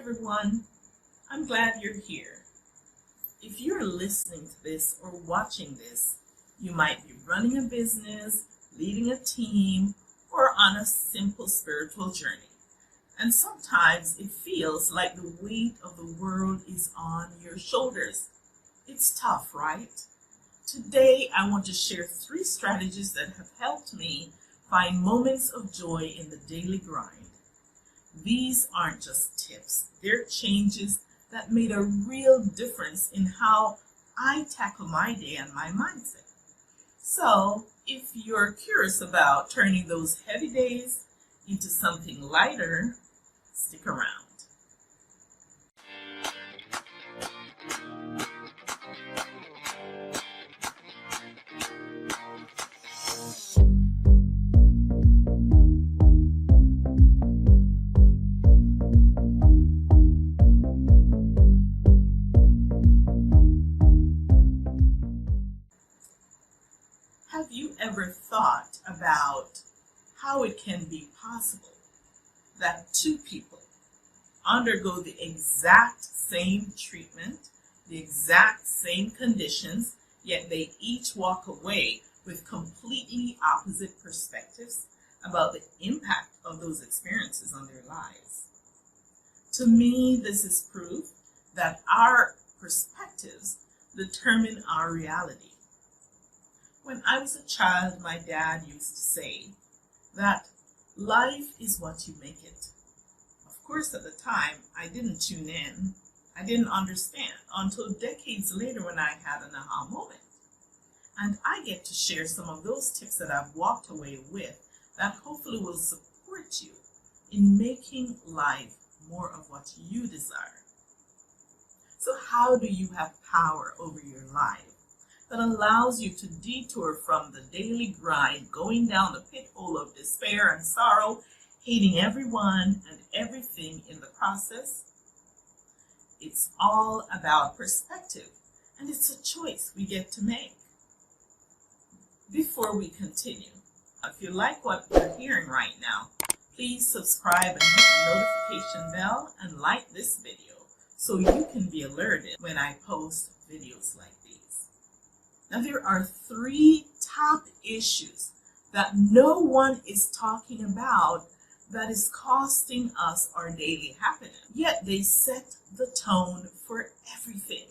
everyone. I'm glad you're here. If you're listening to this or watching this, you might be running a business, leading a team, or on a simple spiritual journey. And sometimes it feels like the weight of the world is on your shoulders. It's tough, right? Today, I want to share 3 strategies that have helped me find moments of joy in the daily grind. These aren't just tips, they're changes that made a real difference in how I tackle my day and my mindset. So, if you're curious about turning those heavy days into something lighter, stick around. Have you ever thought about how it can be possible that 2 people undergo the exact same treatment, the exact same conditions, yet they each walk away with completely opposite perspectives about the impact of those experiences on their lives? To me, this is proof that our perspectives determine our reality. When I was a child, my dad used to say that life is what you make it. Of course, at the time, I didn't tune in. I didn't understand until decades later when I had an aha moment. And I get to share some of those tips that I've walked away with that hopefully will support you in making life more of what you desire. So how do you have power over your life that allows you to detour from the daily grind, going down the pit hole of despair and sorrow, hating everyone and everything in the process? It's all about perspective, and it's a choice we get to make. Before we continue, if you like what you're hearing right now, please subscribe and hit the notification bell and like this video so you can be alerted when I post videos like these. Now, there are 3 top issues that no one is talking about that is costing us our daily happiness, yet they set the tone for everything.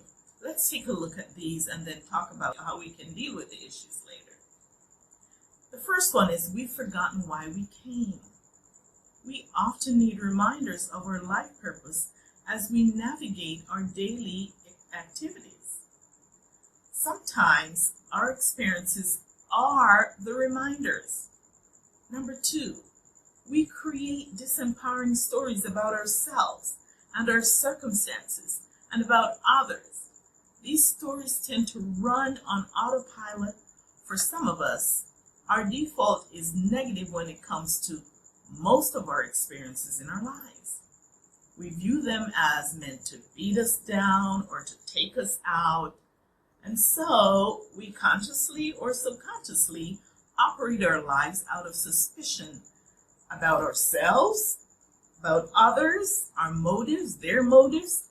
Let's take a look at these and then talk about how we can deal with the issues later. The first one is we've forgotten why we came. We often need reminders of our life purpose as we navigate our daily activities. Sometimes our experiences are the reminders. Number 2, we create disempowering stories about ourselves and our circumstances and about others. These stories tend to run on autopilot. For some of us, our default is negative when it comes to most of our experiences in our lives. We view them as meant to beat us down or to take us out. And so we consciously or subconsciously operate our lives out of suspicion about ourselves, about others, our motives, their motives,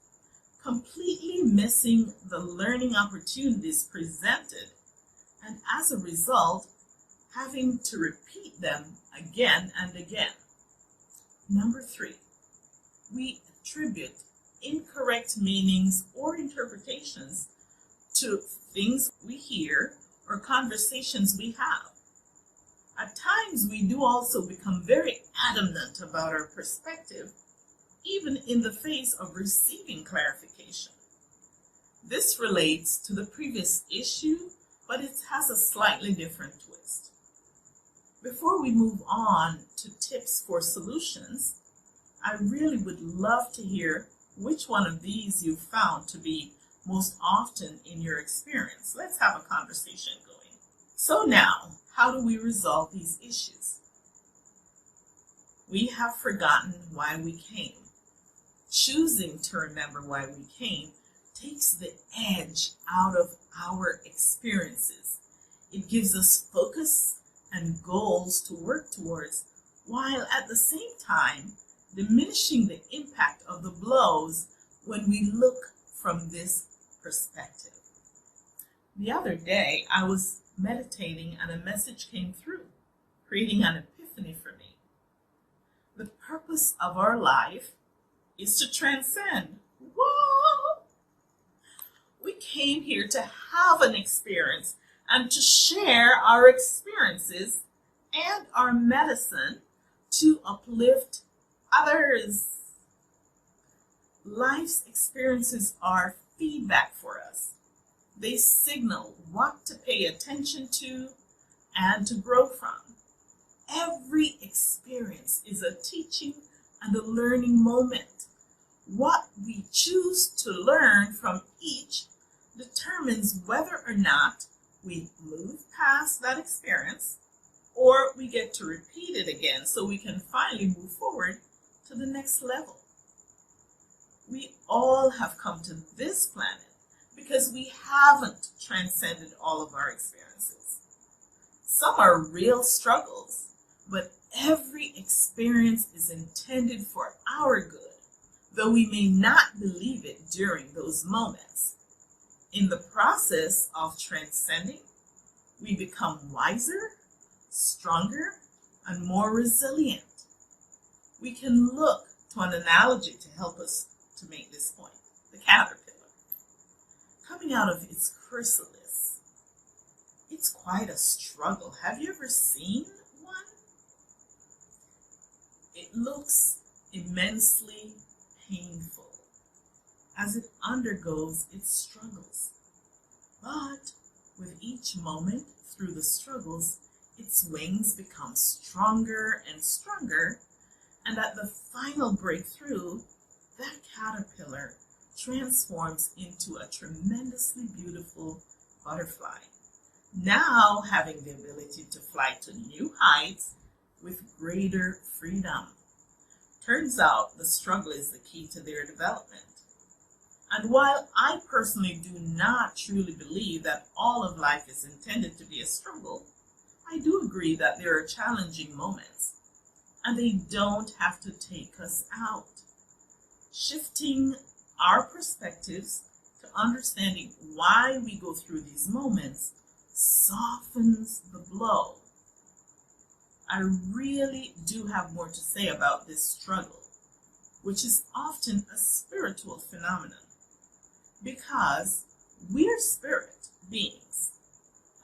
completely missing the learning opportunities presented, and as a result, having to repeat them again and again. Number 3, we attribute incorrect meanings or interpretations to things we hear or conversations we have. At times, we do also become very adamant about our perspective, even in the face of receiving clarification. This relates to the previous issue, but it has a slightly different twist. Before we move on to tips for solutions, I really would love to hear which one of these you found to be most often in your experience. Let's have a conversation going. So now, how do we resolve these issues? We have forgotten why we came. Choosing to remember why we came takes the edge out of our experiences. It gives us focus and goals to work towards, while at the same time diminishing the impact of the flows when we look from this perspective. The other day, I was meditating and a message came through, creating an epiphany for me. The purpose of our life is to transcend. Whoa! We came here to have an experience and to share our experiences and our medicine to uplift others. Life's experiences are feedback for us. They signal what to pay attention to and to grow from. Every experience is a teaching and a learning moment. What we choose to learn from each determines whether or not we move past that experience or we get to repeat it again so we can finally move forward to the next level. We all have come to this planet because we haven't transcended all of our experiences. Some are real struggles, but every experience is intended for our good, though we may not believe it during those moments. In the process of transcending, we become wiser, stronger, and more resilient. We can look to an analogy to help us to make this point. The caterpillar. Coming out of its chrysalis, it's quite a struggle. Have you ever seen one? It looks immensely painful as it undergoes its struggles. But with each moment through the struggles, its wings become stronger and stronger, and at the final breakthrough, that caterpillar transforms into a tremendously beautiful butterfly, now having the ability to fly to new heights with greater freedom. Turns out the struggle is the key to their development. And while I personally do not truly believe that all of life is intended to be a struggle, I do agree that there are challenging moments, and they don't have to take us out. Shifting our perspectives to understanding why we go through these moments softens the blow. I really do have more to say about this struggle, which is often a spiritual phenomenon, because we're spirit beings,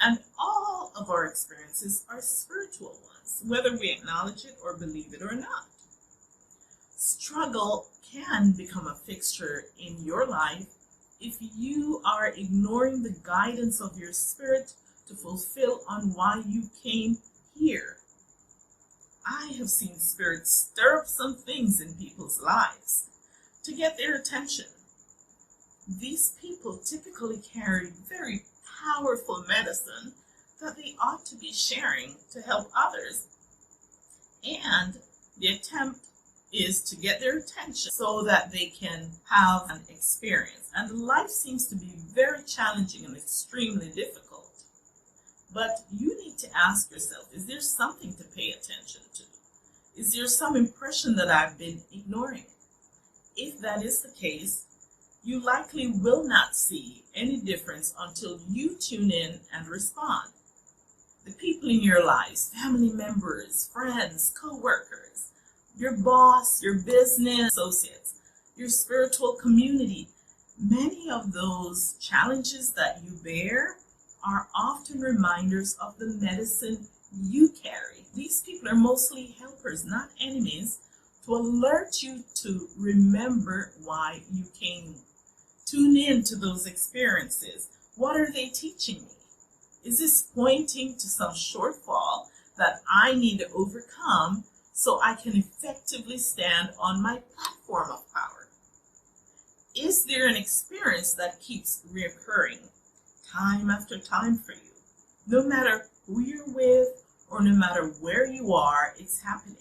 and all of our experiences are spiritual ones, whether we acknowledge it or believe it or not. Struggle can become a fixture in your life if you are ignoring the guidance of your spirit to fulfill on why you came here. I have seen spirits stir up some things in people's lives to get their attention. These people typically carry very powerful medicine that they ought to be sharing to help others, and the attempt is to get their attention so that they can have an experience. And life seems to be very challenging and extremely difficult. But you need to ask yourself, is there something to pay attention to? Is there some impression that I've been ignoring? If that is the case, you likely will not see any difference until you tune in and respond. The people in your lives, family members, friends, co-workers, your boss, your business associates, your spiritual community, many of those challenges that you bear are often reminders of the medicine you carry. These people are mostly helpers, not enemies, to alert you to remember why you came. Tune in to those experiences. What are they teaching me? Is this pointing to some shortfall that I need to overcome so I can effectively stand on my platform of power? Is there an experience that keeps reoccurring time after time for you? No matter who you're with or no matter where you are, it's happening.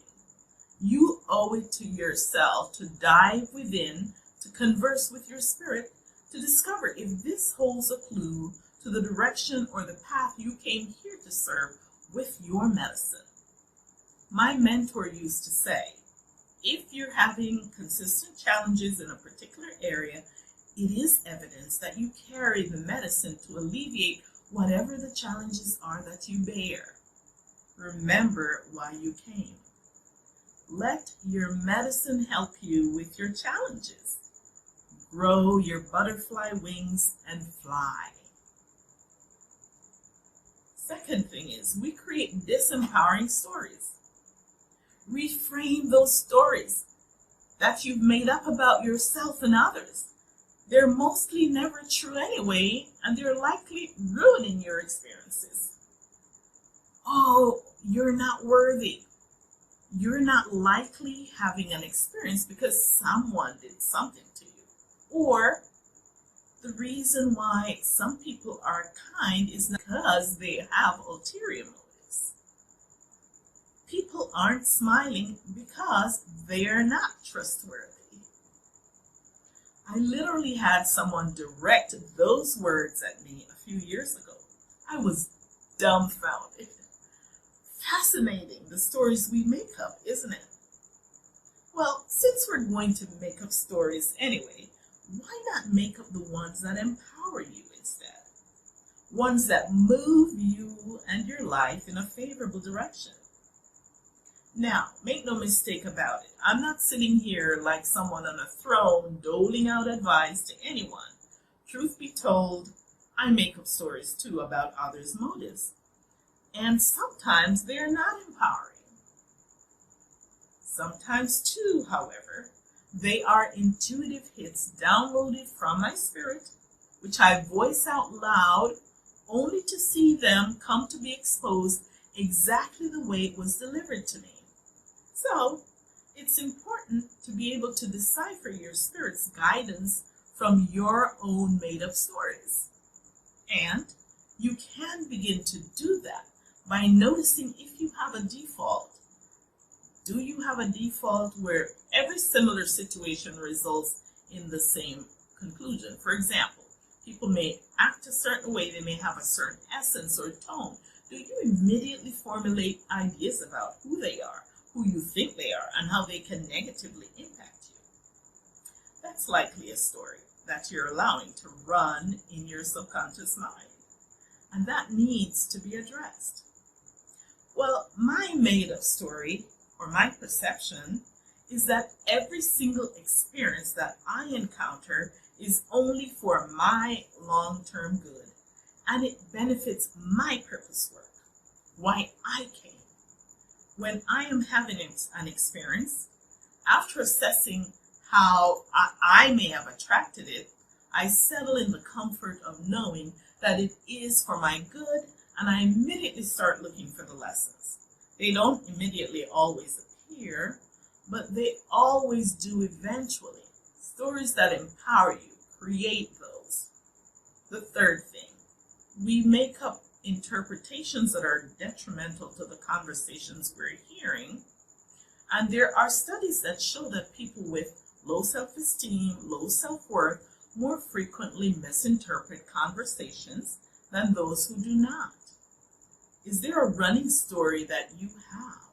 You owe it to yourself to dive within, to converse with your spirit, to discover if this holds a clue to the direction or the path you came here to serve with your medicine. My mentor used to say, if you're having consistent challenges in a particular area, it is evidence that you carry the medicine to alleviate whatever the challenges are that you bear. Remember why you came. Let your medicine help you with your challenges. Grow your butterfly wings and fly. Second thing is, we create disempowering stories. Reframe those stories that you've made up about yourself and others. They're mostly never true anyway, and they're likely ruining your experiences. Oh, you're not worthy. You're not likely having an experience because someone did something to you. Or the reason why some people are kind is not because they have ulterior motives. People aren't smiling because they're not trustworthy. I literally had someone direct those words at me a few years ago. I was dumbfounded. Fascinating, the stories we make up, isn't it? Well, since we're going to make up stories anyway, why not make up the ones that empower you instead? Ones that move you and your life in a favorable direction. Now, make no mistake about it. I'm not sitting here like someone on a throne doling out advice to anyone. Truth be told, I make up stories too about others' motives. And sometimes they're not empowering. Sometimes too, however, they are intuitive hits downloaded from my spirit, which I voice out loud only to see them come to be exposed exactly the way it was delivered to me. So, it's important to be able to decipher your spirit's guidance from your own made-up stories. And you can begin to do that by noticing if you have a default. Do you have a default where every similar situation results in the same conclusion? For example, people may act a certain way, they may have a certain essence or tone. Do you immediately formulate ideas about who they are, who you think they are, and how they can negatively impact you? That's likely a story that you're allowing to run in your subconscious mind, and that needs to be addressed. Well, my made-up story, or my perception, is that every single experience that I encounter is only for my long-term good, and it benefits my purpose work, why I came. When I am having an experience, after assessing how I may have attracted it, I settle in the comfort of knowing that it is for my good, and I immediately start looking for the lessons. They don't immediately always appear, but they always do eventually. Stories that empower you, create those. The third thing, we make up interpretations that are detrimental to the conversations we're hearing. And there are studies that show that people with low self-esteem, low self-worth, more frequently misinterpret conversations than those who do not. Is there a running story that you have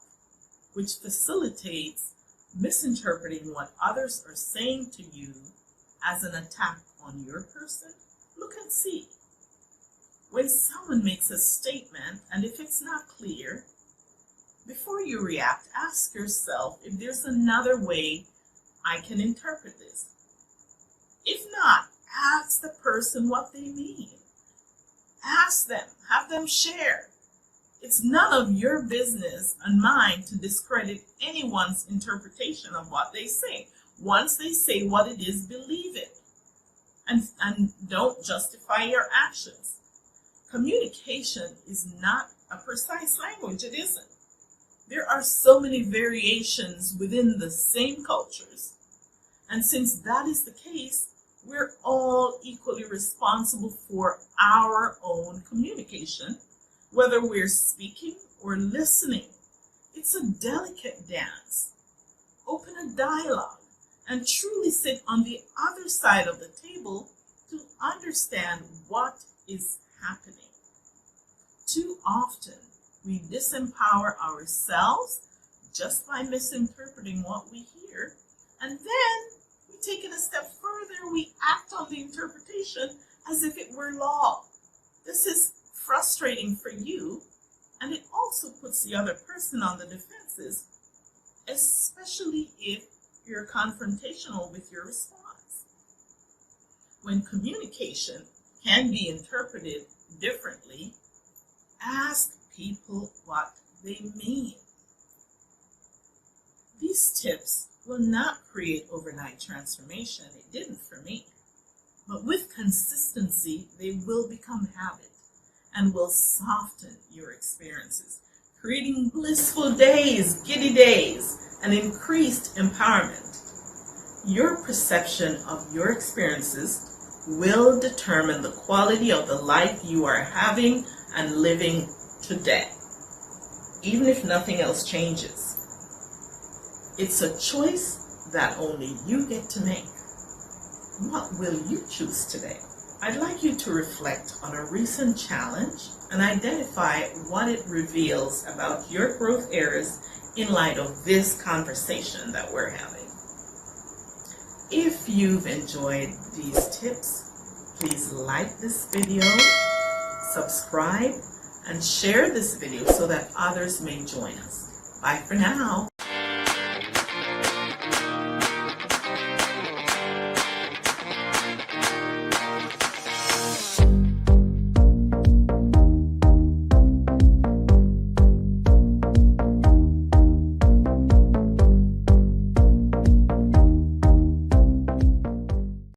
which facilitates misinterpreting what others are saying to you as an attack on your person? Look and see. When someone makes a statement, and if it's not clear, before you react, ask yourself if there's another way I can interpret this. If not, ask the person what they mean. Ask them, have them share. It's none of your business and mine to discredit anyone's interpretation of what they say. Once they say what it is, believe it. And don't justify your actions. Communication is not a precise language. It isn't. There are so many variations within the same cultures. And since that is the case, we're all equally responsible for our own communication, whether we're speaking or listening. It's a delicate dance. Open a dialogue and truly sit on the other side of the table to understand what is happening. Too often, we disempower ourselves just by misinterpreting what we hear. And then we take it a step further. We act on the interpretation as if it were law. This is frustrating for you, and it also puts the other person on the defenses, especially if you're confrontational with your response. When communication can be interpreted differently, ask people what they mean. These tips will not create overnight transformation. It didn't for me. But with consistency, they will become habit and will soften your experiences, creating blissful days, giddy days, and increased empowerment. Your perception of your experiences will determine the quality of the life you are having and living today, even if nothing else changes. It's a choice that only you get to make. What will you choose today? I'd like you to reflect on a recent challenge and identify what it reveals about your growth areas in light of this conversation that we're having. If you've enjoyed these tips, please like this video, subscribe, and share this video so that others may join us. Bye for now.